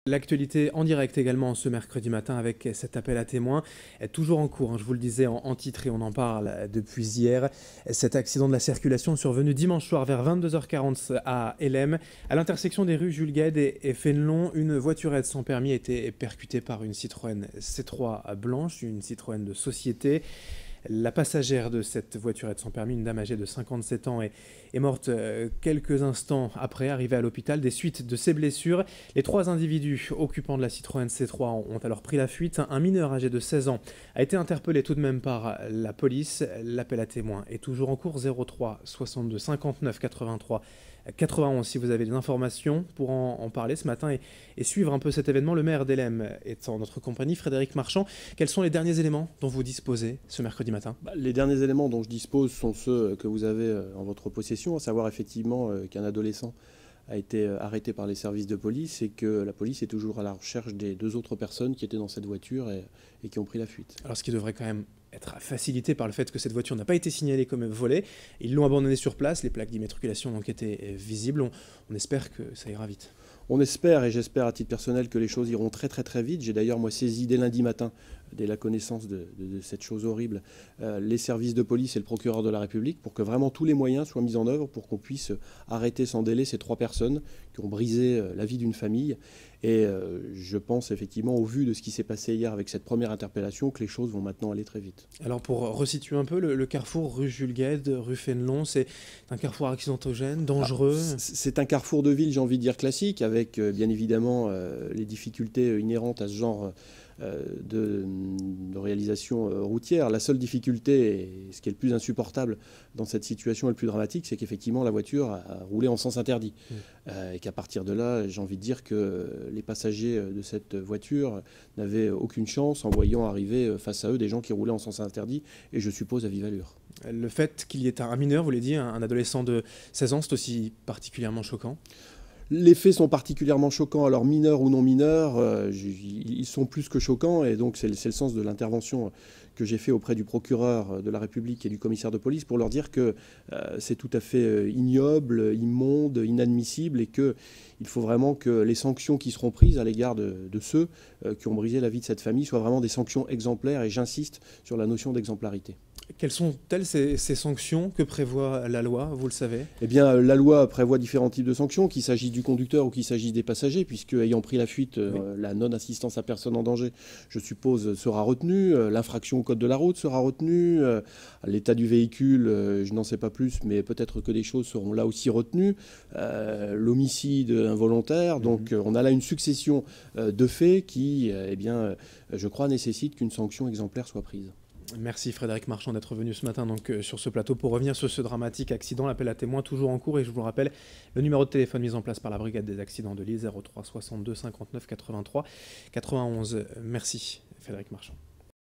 L'actualité en direct également ce mercredi matin avec cet appel à témoins, toujours en cours, je vous le disais en titre et on en parle depuis hier. Cet accident de la circulation survenu dimanche soir vers 22h40 à Hellem, à l'intersection des rues Jules Guesde et Fénelon, une voiturette sans permis a été percutée par une Citroën C3 blanche, une Citroën de société. La passagère de cette voiturette sans permis, une dame âgée de 57 ans, est morte quelques instants après, arrivée à l'hôpital des suites de ses blessures. Les 3 individus occupants de la Citroën C3 ont alors pris la fuite. Un mineur âgé de 16 ans a été interpellé tout de même par la police. L'appel à témoins est toujours en cours, 03 62 59 83 91 si vous avez des informations pour en parler ce matin et suivre un peu cet événement. Le maire d'Hellem est en notre compagnie, Frédéric Marchand. Quels sont les derniers éléments dont vous disposez ce mercredi matin ? Les derniers éléments dont je dispose sont ceux que vous avez en votre possession, à savoir effectivement qu'un adolescent a été arrêté par les services de police et que la police est toujours à la recherche des 2 autres personnes qui étaient dans cette voiture et qui ont pris la fuite. Alors ce qui devrait quand même être facilité par le fait que cette voiture n'a pas été signalée comme volée. Ils l'ont abandonnée sur place, les plaques d'immatriculation donc étaient visibles. On espère que ça ira vite. On espère, et j'espère à titre personnel, que les choses iront très très très vite. J'ai d'ailleurs moi saisi dès lundi matin, dès la connaissance de cette chose horrible, les services de police et le procureur de la République pour que vraiment tous les moyens soient mis en œuvre pour qu'on puisse arrêter sans délai ces 3 personnes qui ont brisé la vie d'une famille. Et je pense effectivement, au vu de ce qui s'est passé hier avec cette première interpellation, que les choses vont maintenant aller très vite. Alors pour resituer un peu, le carrefour rue Jules Guesde, rue Fénelon, c'est un carrefour accidentogène, dangereux. C'est un carrefour de ville, j'ai envie de dire classique, avec bien évidemment les difficultés inhérentes à ce genre de réalisation routière. La seule difficulté, et ce qui est le plus insupportable dans cette situation et le plus dramatique, c'est qu'effectivement la voiture a roulé en sens interdit. Et qu'à partir de là, j'ai envie de dire que les passagers de cette voiture n'avaient aucune chance en voyant arriver face à eux des gens qui roulaient en sens interdit, et je suppose à vive allure. Le fait qu'il y ait un mineur, vous l'avez dit, un adolescent de 16 ans, c'est aussi particulièrement choquant. Les faits sont particulièrement choquants, alors mineurs ou non mineurs, ils sont plus que choquants, et donc c'est le sens de l'intervention que j'ai fait auprès du procureur de la République et du commissaire de police pour leur dire que c'est tout à fait ignoble, immonde, inadmissible, et qu'il faut vraiment que les sanctions qui seront prises à l'égard de ceux qui ont brisé la vie de cette famille soient vraiment des sanctions exemplaires, et j'insiste sur la notion d'exemplarité. Quelles sont-elles ces sanctions que prévoit la loi, vous le savez ? Eh bien, la loi prévoit différents types de sanctions, qu'il s'agisse du conducteur ou qu'il s'agisse des passagers, puisque ayant pris la fuite, oui, la non-assistance à personne en danger, je suppose, sera retenue, l'infraction au code de la route sera retenue, l'état du véhicule, je n'en sais pas plus, mais peut-être que des choses seront là aussi retenues, l'homicide involontaire, donc on a là une succession de faits qui, eh bien, je crois, nécessitent qu'une sanction exemplaire soit prise. Merci Frédéric Marchand d'être venu ce matin sur ce plateau pour revenir sur ce dramatique accident. L'appel à témoins toujours en cours et je vous le rappelle, le numéro de téléphone mis en place par la brigade des accidents de Lille, 03 62 59 83 91. Merci Frédéric Marchand.